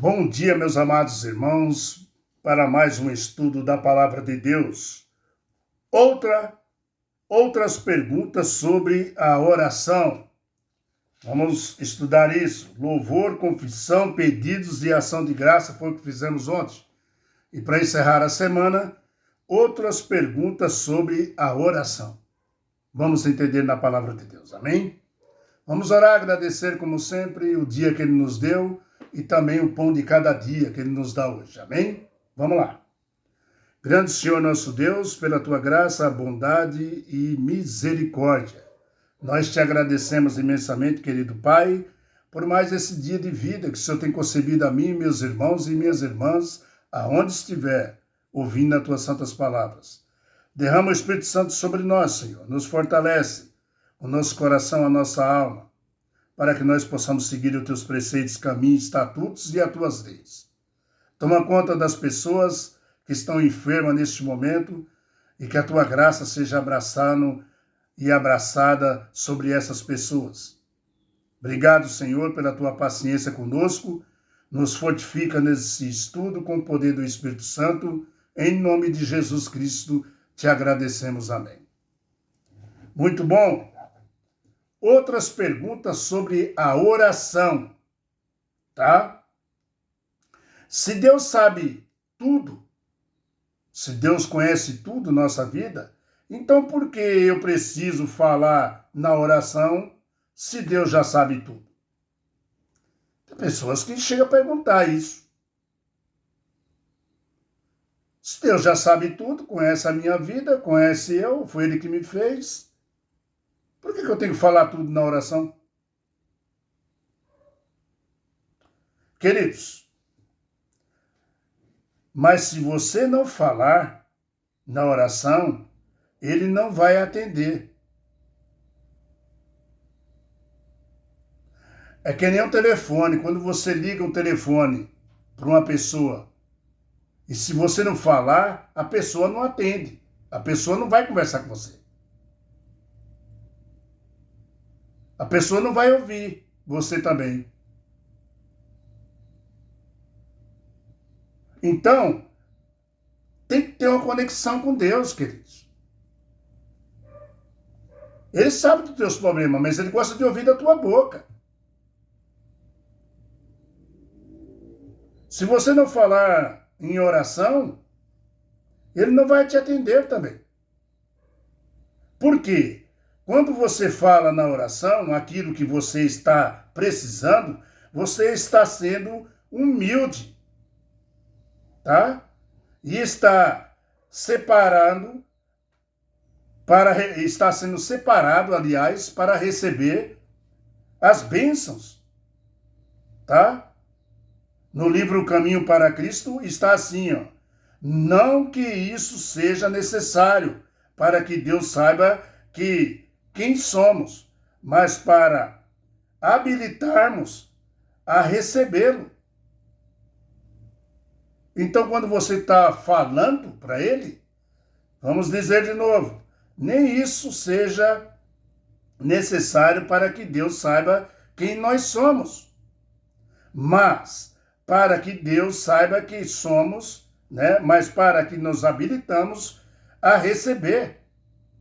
Bom dia, meus amados irmãos, para mais um estudo da Palavra de Deus. Outras perguntas sobre a oração. Vamos estudar isso. Louvor, confissão, pedidos e ação de graça foi o que fizemos ontem. E para encerrar a semana, outras perguntas sobre a oração. Vamos entender na Palavra de Deus, amém? Vamos orar, agradecer como sempre o dia que Ele nos deu e também o pão de cada dia que Ele nos dá hoje, amém? Vamos lá. Grande Senhor nosso Deus, pela Tua graça, bondade e misericórdia. Nós te agradecemos imensamente, querido Pai, por mais esse dia de vida que o Senhor tem concebido a mim, meus irmãos e minhas irmãs, aonde estiver, ouvindo as Tuas santas palavras. Derrama o Espírito Santo sobre nós, Senhor, nos fortalece o nosso coração, a nossa alma, para que nós possamos seguir os Teus preceitos, caminhos, estatutos e as Tuas leis. Toma conta das pessoas que estão enfermas neste momento e que a Tua graça seja abraçada sobre essas pessoas. Obrigado, Senhor, pela Tua paciência conosco. Nos fortifica nesse estudo com o poder do Espírito Santo. Em nome de Jesus Cristo, te agradecemos. Amém. Muito bom. Outras perguntas sobre a oração, tá? Se Deus sabe tudo, se Deus conhece tudo na nossa vida, então por que eu preciso falar na oração se Deus já sabe tudo? Tem pessoas que chegam a perguntar isso. Se Deus já sabe tudo, conhece a minha vida, conhece eu, foi Ele que me fez, por que eu tenho que falar tudo na oração? Queridos, mas se você não falar na oração, Ele não vai atender. É que nem um telefone, quando você liga um telefone para uma pessoa, e se você não falar, a pessoa não atende. A pessoa não vai conversar com você. A pessoa não vai ouvir você também. Então, tem que ter uma conexão com Deus, queridos. Ele sabe dos teus problemas, mas Ele gosta de ouvir da tua boca. Se você não falar em oração, Ele não vai te atender também. Por quê? Quando você fala na oração aquilo que você está precisando, você está sendo humilde, tá? E está sendo separado, aliás, para receber as bênçãos, tá? No livro O Caminho para Cristo está assim, ó. Não que isso seja necessário para que Deus saiba quem somos, mas para habilitarmos a recebê-lo. Então, quando você está falando para Ele, vamos dizer de novo, nem isso seja necessário para que Deus saiba quem nós somos, mas para que Deus saiba quem somos, né? Mas para que nos habilitamos a receber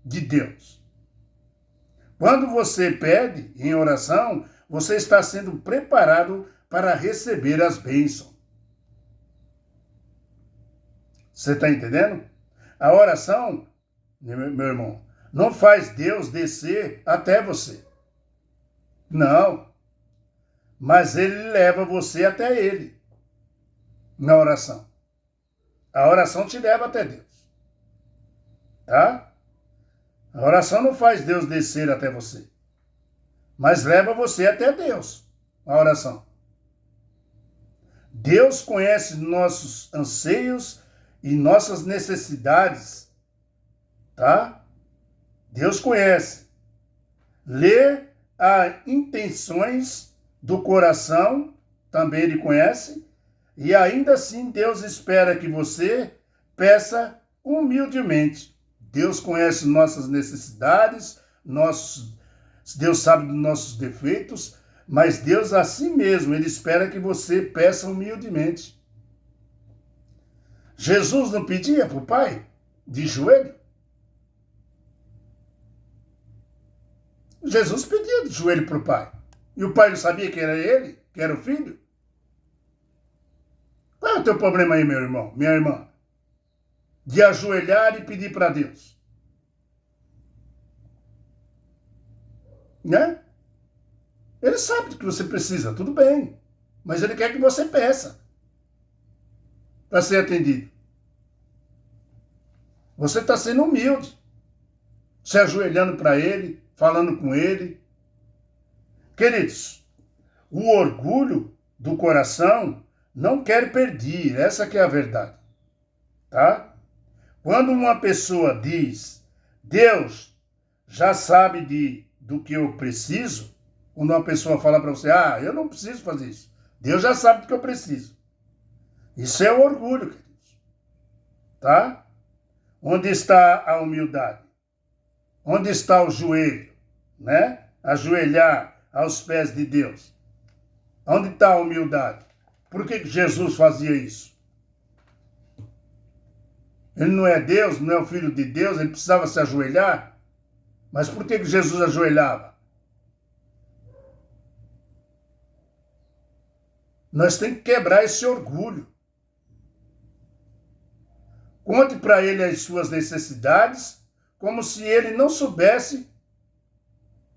de Deus. Quando você pede em oração, você está sendo preparado para receber as bênçãos. Você está entendendo? A oração, meu irmão, não faz Deus descer até você. Não. Mas Ele leva você até Ele na oração. A oração te leva até Deus. Tá? A oração não faz Deus descer até você, mas leva você até Deus, a oração. Deus conhece nossos anseios e nossas necessidades, tá? Deus conhece. Lê as intenções do coração, também Ele conhece, e ainda assim Deus espera que você peça humildemente. Deus conhece nossas necessidades, Deus sabe dos nossos defeitos, Mas Deus, assim mesmo, Ele espera que você peça humildemente. Jesus não pedia para o Pai de joelho? Jesus pedia de joelho para o Pai. E o Pai não sabia que era ele, que era o Filho? Qual é o teu problema aí, meu irmão, minha irmã? De ajoelhar e pedir para Deus. Né? Ele sabe do que você precisa, tudo bem. Mas Ele quer que você peça para ser atendido. Você está sendo humilde, se ajoelhando para Ele, falando com Ele. Queridos, o orgulho do coração não quer perder, essa que é a verdade. Tá? Quando uma pessoa diz, Deus já sabe do que eu preciso, quando uma pessoa fala para você, eu não preciso fazer isso. Deus já sabe do que eu preciso. Isso é o orgulho, queridos. Tá? Onde está a humildade? Onde está o joelho? Né? Ajoelhar aos pés de Deus. Onde está a humildade? Por que Jesus fazia isso? Ele não é Deus, não é o Filho de Deus, ele precisava se ajoelhar. Mas por que Jesus ajoelhava? Nós temos que quebrar esse orgulho. Conte para ele as suas necessidades, como se ele não soubesse,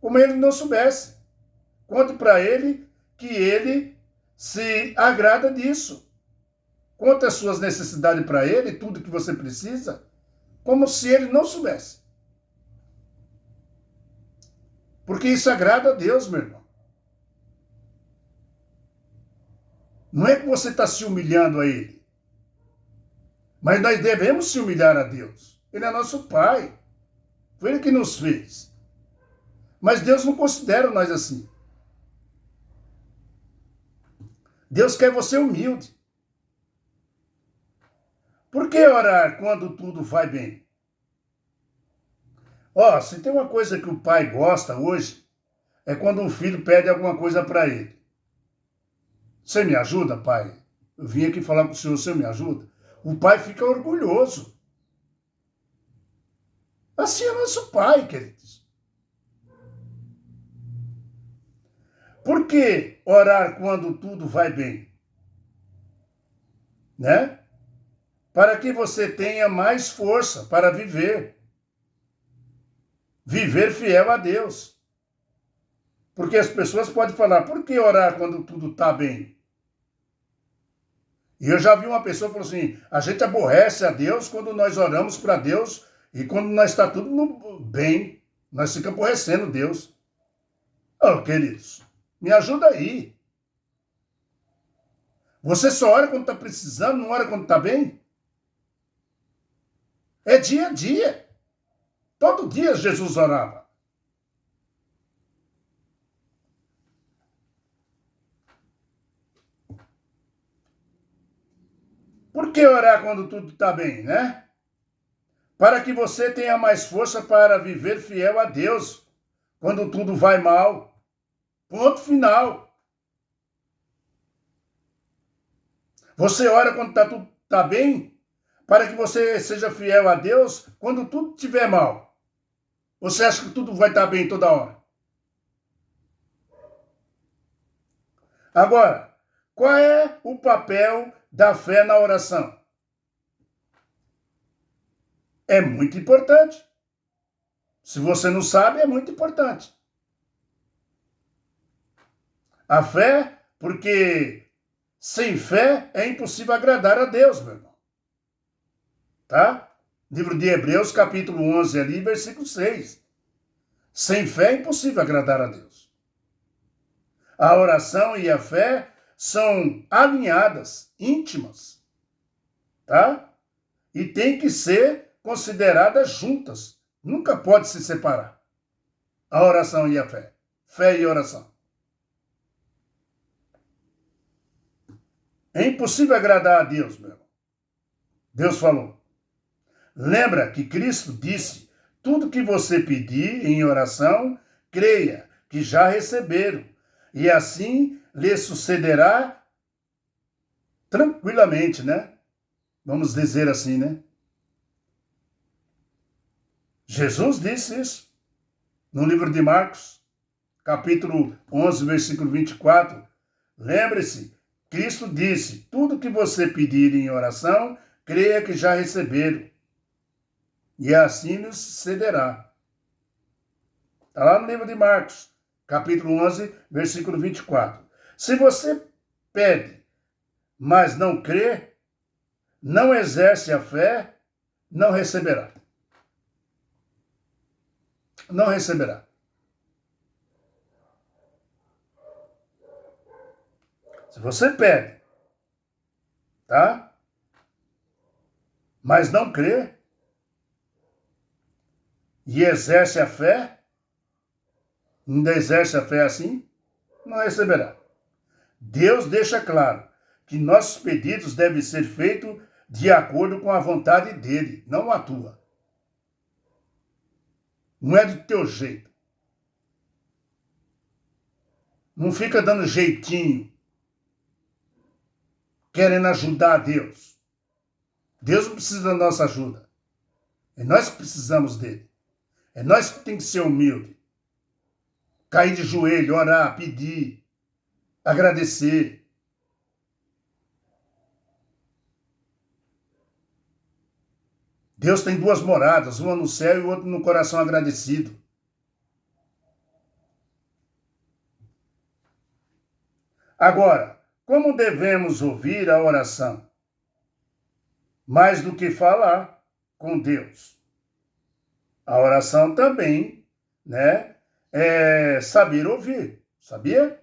como ele não soubesse. Conte para ele que ele se agrada disso. Conte as suas necessidades para ele, tudo que você precisa, como se ele não soubesse. Porque isso agrada a Deus, meu irmão. Não é que você está se humilhando a Ele. Mas nós devemos se humilhar a Deus. Ele é nosso Pai. Foi Ele que nos fez. Mas Deus não considera nós assim. Deus quer você humilde. Por que orar quando tudo vai bem? Se tem uma coisa que o pai gosta hoje, é quando o filho pede alguma coisa para ele. Você me ajuda, pai? Eu vim aqui falar com o senhor, você me ajuda? O pai fica orgulhoso. Assim é nosso pai, queridos. Por que orar quando tudo vai bem? Né? Para que você tenha mais força para viver. Viver fiel a Deus. Porque as pessoas podem falar, por que orar quando tudo está bem? E eu já vi uma pessoa que falou assim, a gente aborrece a Deus quando nós oramos para Deus e quando nós está tudo bem, nós ficamos aborrecendo Deus. Queridos, me ajuda aí. Você só ora quando está precisando, não ora quando está bem? É dia a dia. Todo dia Jesus orava. Por que orar quando tudo está bem, né? Para que você tenha mais força para viver fiel a Deus quando tudo vai mal. Ponto final. Você ora quando tudo está bem, para que você seja fiel a Deus quando tudo estiver mal. Você acha que tudo vai estar bem toda hora? Agora, qual é o papel da fé na oração? É muito importante. Se você não sabe, é muito importante. A fé, porque sem fé é impossível agradar a Deus, meu irmão. Tá? Livro de Hebreus, capítulo 11, ali, versículo 6. Sem fé é impossível agradar a Deus. A oração e a fé são alinhadas, íntimas, tá? E tem que ser consideradas juntas. Nunca pode se separar. A oração e a fé. Fé e oração. É impossível agradar a Deus, meu irmão. Deus falou. Lembra que Cristo disse, tudo que você pedir em oração, creia que já receberam, e assim lhe sucederá tranquilamente, né? Vamos dizer assim, né? Jesus disse isso no livro de Marcos, capítulo 11, versículo 24. Lembre-se, Cristo disse: tudo que você pedir em oração, creia que já receberam, e assim nos sucederá. Está lá no livro de Marcos, capítulo 11, versículo 24. Se você pede, mas não crê, não exerce a fé, não receberá. Não receberá. Se você pede, tá? Mas não crê e exerce a fé, ainda exerce a fé assim, não receberá. Deus deixa claro que nossos pedidos devem ser feitos de acordo com a vontade dele, não a tua. Não é do teu jeito. Não fica dando jeitinho, querendo ajudar a Deus. Deus não precisa da nossa ajuda. É nós que precisamos dele. É nós que tem que ser humilde. Cair de joelho, orar, pedir, agradecer. Deus tem duas moradas, uma no céu e outra no coração agradecido. Agora, como devemos ouvir a oração? Mais do que falar com Deus. A oração também, né, é saber ouvir, sabia?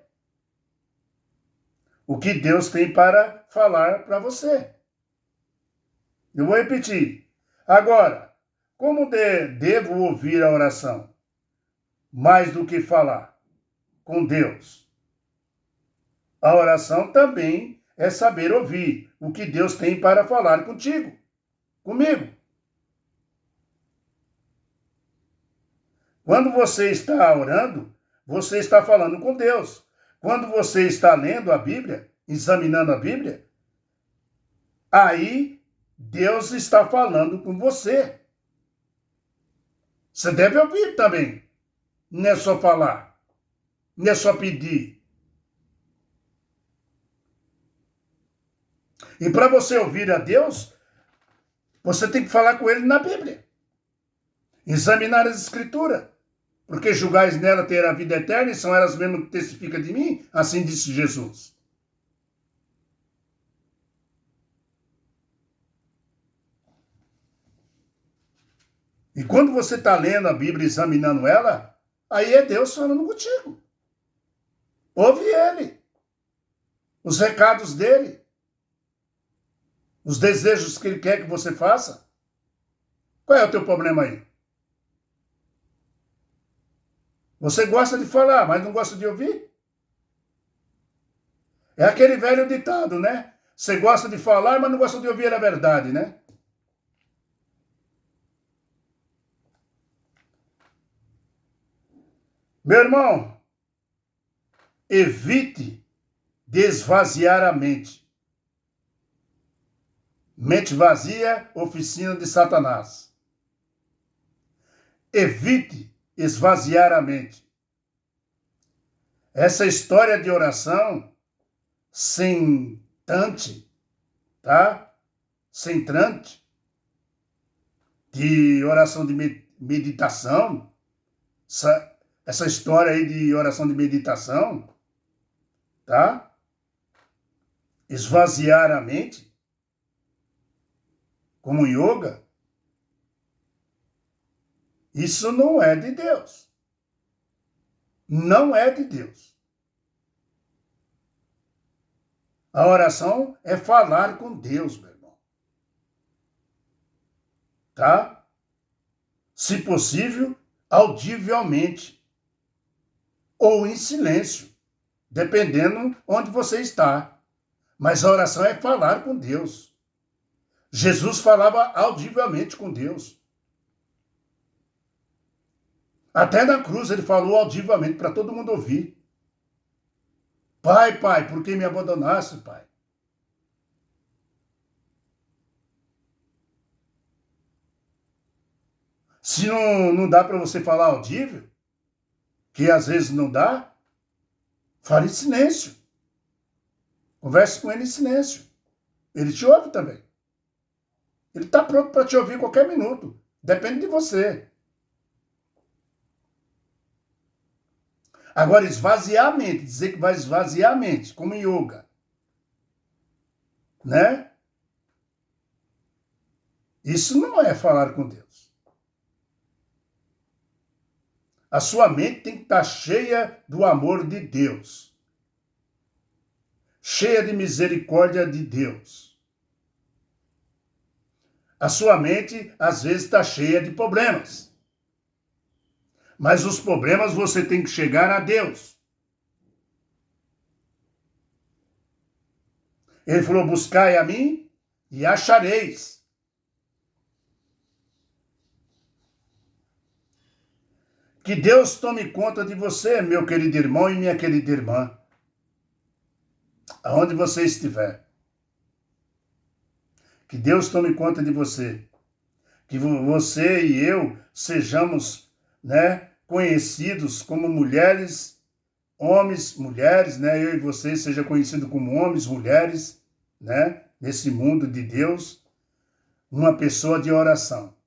O que Deus tem para falar para você. Eu vou repetir. Agora, como devo ouvir a oração? Mais do que falar com Deus. A oração também é saber ouvir o que Deus tem para falar contigo, comigo. Quando você está orando, você está falando com Deus. Quando você está lendo a Bíblia, examinando a Bíblia, aí Deus está falando com você. Você deve ouvir também. Não é só falar. Não é só pedir. E para você ouvir a Deus, você tem que falar com ele na Bíblia. Examinar as Escrituras. Porque julgais nela ter a vida eterna e são elas mesmas que testificam de mim, assim disse Jesus. E quando você está lendo a Bíblia, examinando ela, aí é Deus falando contigo. Ouve ele. Os recados dele. Os desejos que ele quer que você faça. Qual é o teu problema aí? Você gosta de falar, mas não gosta de ouvir? É aquele velho ditado, né? Você gosta de falar, mas não gosta de ouvir a verdade, né? Meu irmão, evite de esvaziar a mente. Mente vazia, oficina de Satanás. Evite esvaziar a mente. Essa história de oração sem trante, tá? Sem trante, de oração de meditação, essa história aí de oração de meditação, tá? Esvaziar a mente, como yoga, isso não é de Deus. Não é de Deus. A oração é falar com Deus, meu irmão. Tá? Se possível, audivelmente. Ou em silêncio, dependendo onde você está. Mas a oração é falar com Deus. Jesus falava audivelmente com Deus. Até na cruz ele falou audivelmente para todo mundo ouvir. Pai, por que me abandonaste, Pai? Se não dá para você falar audível, que às vezes não dá, fale em silêncio. Converse com ele em silêncio. Ele te ouve também. Ele está pronto para te ouvir a qualquer minuto. Depende de você. Agora, esvaziar a mente, dizer que vai esvaziar a mente, como yoga, né? Isso não é falar com Deus. A sua mente tem que estar cheia do amor de Deus. Cheia de misericórdia de Deus. A sua mente, às vezes, está cheia de problemas. Mas os problemas você tem que chegar a Deus. Ele falou, buscai a mim e achareis. Que Deus tome conta de você, meu querido irmão e minha querida irmã. Aonde você estiver. Que Deus tome conta de você. Que você e eu sejamos, né, conhecidos como mulheres, homens, mulheres, né? Eu e você seja conhecido como homens, mulheres, né? Nesse mundo de Deus, uma pessoa de oração.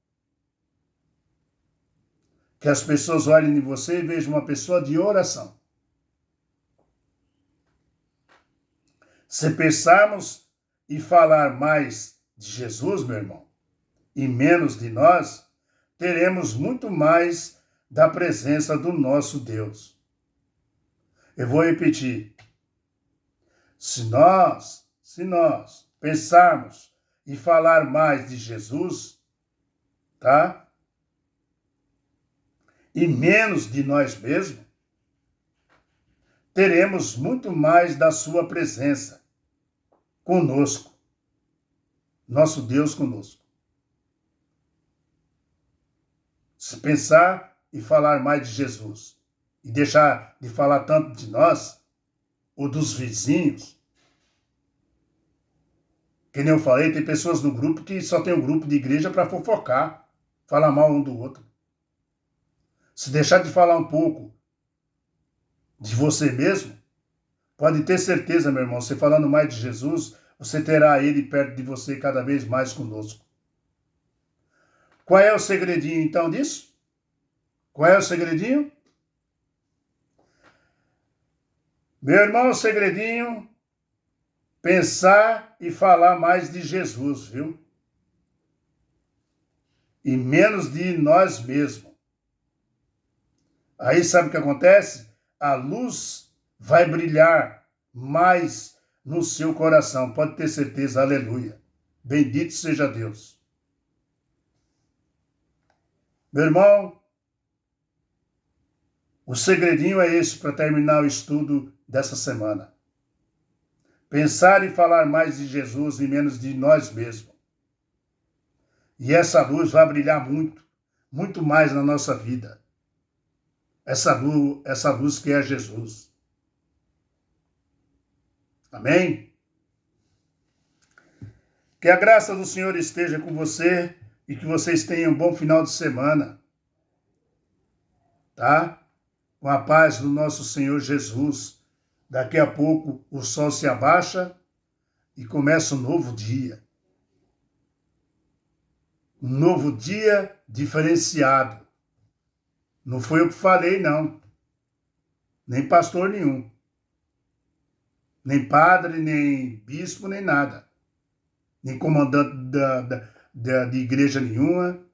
Que as pessoas olhem em você e vejam uma pessoa de oração. Se pensarmos e falar mais de Jesus, meu irmão, e menos de nós, teremos muito mais da presença do nosso Deus. Eu vou repetir. Se nós pensarmos e falar mais de Jesus, tá? E menos de nós mesmos, teremos muito mais da sua presença conosco. Nosso Deus conosco. Se pensar e falar mais de Jesus e deixar de falar tanto de nós ou dos vizinhos, que nem eu falei, tem pessoas no grupo que só tem um grupo de igreja para fofocar, falar mal um do outro. Se deixar de falar um pouco de você mesmo, pode ter certeza, meu irmão, você falando mais de Jesus, você terá ele perto de você cada vez mais conosco. Qual é o segredinho, então, disso? Qual é o segredinho? Meu irmão, o segredinho, pensar e falar mais de Jesus, viu? E menos de nós mesmos. Aí sabe o que acontece? A luz vai brilhar mais no seu coração. Pode ter certeza, aleluia. Bendito seja Deus. Meu irmão, o segredinho é esse para terminar o estudo dessa semana. Pensar e falar mais de Jesus e menos de nós mesmos. E essa luz vai brilhar muito, muito mais na nossa vida. Essa luz que é Jesus. Amém? Que a graça do Senhor esteja com você e que vocês tenham um bom final de semana. Tá? Com a paz do nosso Senhor Jesus. Daqui a pouco o sol se abaixa e começa um novo dia. Um novo dia diferenciado. Não foi eu que falei, não. Nem pastor nenhum. Nem padre, nem bispo, nem nada. Nem comandante de igreja nenhuma.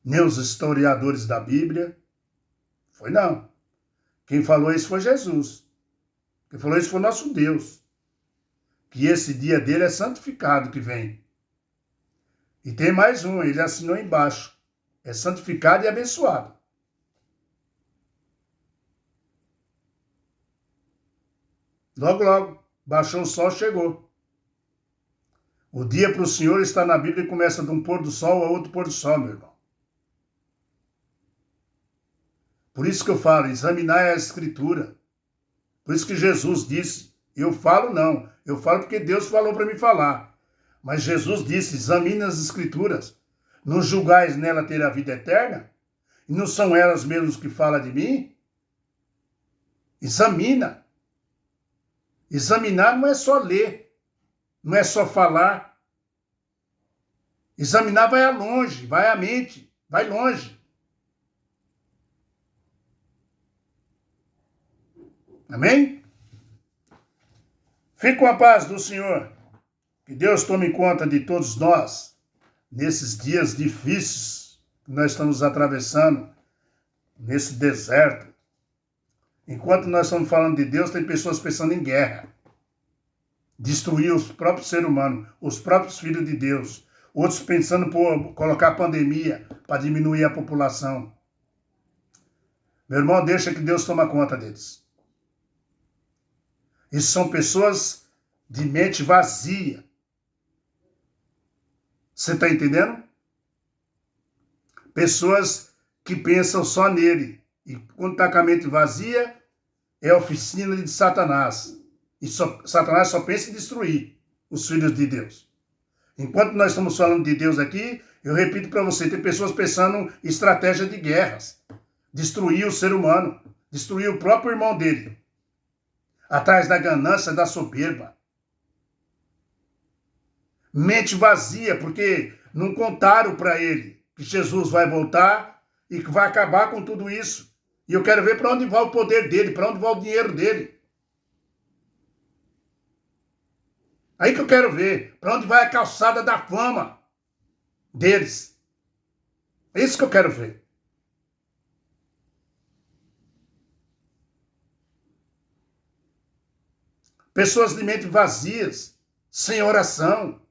Nem os historiadores da Bíblia. Foi não. Quem falou isso foi Jesus. Quem falou isso foi nosso Deus. Que esse dia dele é santificado que vem. E tem mais um, ele assinou embaixo. É santificado e abençoado. Logo, logo, baixou o sol, chegou. O dia para o Senhor está na Bíblia e começa de um pôr do sol a outro pôr do sol, meu irmão. Por isso que eu falo, examinar a Escritura. Por isso que Jesus disse, eu falo não, eu falo porque Deus falou para me falar. Mas Jesus disse, examine as Escrituras, não julgais nela ter a vida eterna? E não são elas mesmas que falam de mim? Examina. Examinar não é só ler, não é só falar. Examinar vai a longe, vai à mente, vai longe. Amém? Fique com a paz do Senhor. Que Deus tome conta de todos nós nesses dias difíceis que nós estamos atravessando, nesse deserto. Enquanto nós estamos falando de Deus, tem pessoas pensando em guerra. Destruir os próprios seres humanos, os próprios filhos de Deus. Outros pensando em colocar pandemia para diminuir a população. Meu irmão, deixa que Deus toma conta deles. Isso são pessoas de mente vazia. Você está entendendo? Pessoas que pensam só nele. E quando está com a mente vazia, é a oficina de Satanás. E Satanás só pensa em destruir os filhos de Deus. Enquanto nós estamos falando de Deus aqui, eu repito para você, tem pessoas pensando em estratégia de guerras. Destruir o ser humano. Destruir o próprio irmão dele. Atrás da ganância, da soberba. Mente vazia, porque não contaram para ele que Jesus vai voltar e que vai acabar com tudo isso. E eu quero ver para onde vai o poder dele, para onde vai o dinheiro dele. Aí que eu quero ver, para onde vai a calçada da fama deles. É isso que eu quero ver. Pessoas de mente vazias, sem oração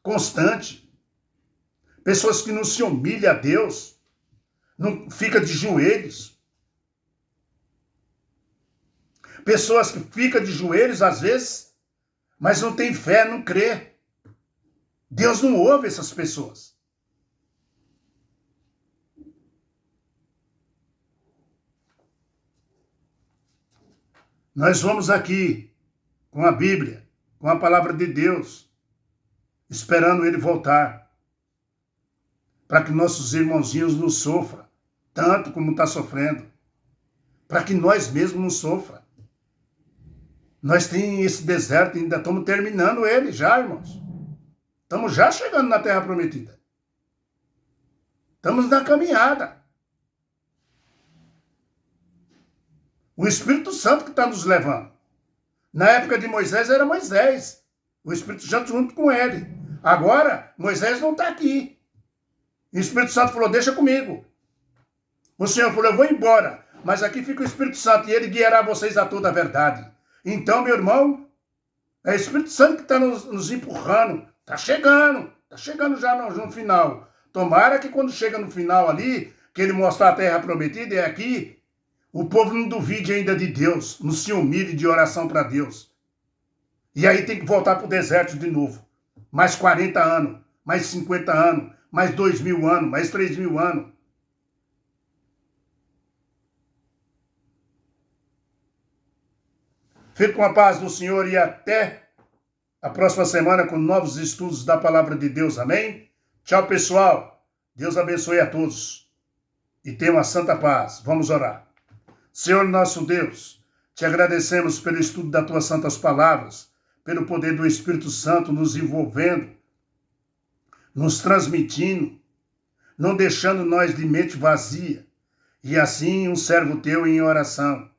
constante. Pessoas que não se humilham a Deus, não fica de joelhos. Pessoas que ficam de joelhos às vezes, mas não tem fé, não crê. Deus não ouve essas pessoas. Nós vamos aqui com a Bíblia, com a palavra de Deus, esperando ele voltar, para que nossos irmãozinhos não sofram, tanto como está sofrendo, para que nós mesmos não sofram. Nós temos esse deserto, ainda estamos terminando ele já, irmãos. Estamos já chegando na Terra Prometida. Estamos na caminhada. O Espírito Santo que está nos levando. Na época de Moisés era Moisés. O Espírito Santo junto com ele. Agora, Moisés não está aqui. E o Espírito Santo falou, deixa comigo. O Senhor falou, eu vou embora. Mas aqui fica o Espírito Santo e ele guiará vocês a toda a verdade. Então, meu irmão, é o Espírito Santo que está nos empurrando. Está chegando já no final. Tomara que quando chega no final ali, que ele mostrar a terra prometida, é aqui, o povo não duvide ainda de Deus, não se humilhe de oração para Deus. E aí tem que voltar para o deserto de novo. Mais 40 anos, mais 50 anos, mais 2.000 anos, mais 3.000 anos. Fique com a paz do Senhor e até a próxima semana com novos estudos da Palavra de Deus. Amém? Tchau, pessoal. Deus abençoe a todos. E tenha uma santa paz. Vamos orar. Senhor nosso Deus, te agradecemos pelo estudo das tuas santas palavras, pelo poder do Espírito Santo nos envolvendo, nos transmitindo, não deixando nós de mente vazia, e assim um servo teu em oração.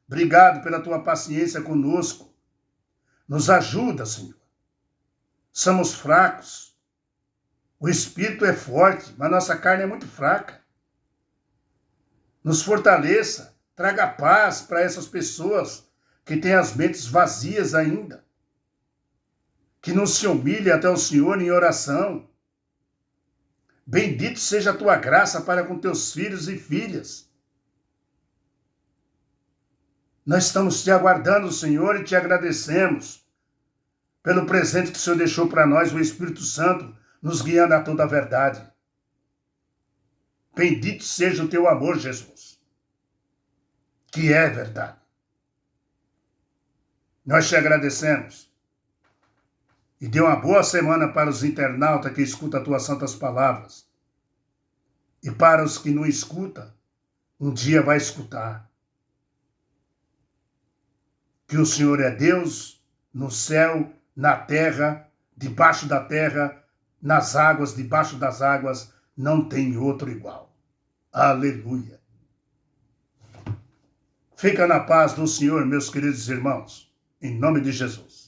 Obrigado pela tua paciência conosco. Nos ajuda, Senhor. Somos fracos. O Espírito é forte, mas nossa carne é muito fraca. Nos fortaleça, traga paz para essas pessoas que têm as mentes vazias ainda. Que não se humilhem até o Senhor em oração. Bendito seja a tua graça para com teus filhos e filhas. Nós estamos te aguardando, Senhor, e te agradecemos pelo presente que o Senhor deixou para nós, o Espírito Santo, nos guiando a toda a verdade. Bendito seja o teu amor, Jesus, que é verdade. Nós te agradecemos. E dê uma boa semana para os internautas que escutam as tuas santas palavras. E para os que não escutam, um dia vai escutar. Que o Senhor é Deus no céu, na terra, debaixo da terra, nas águas, debaixo das águas, não tem outro igual. Aleluia. Fica na paz do Senhor, meus queridos irmãos, em nome de Jesus.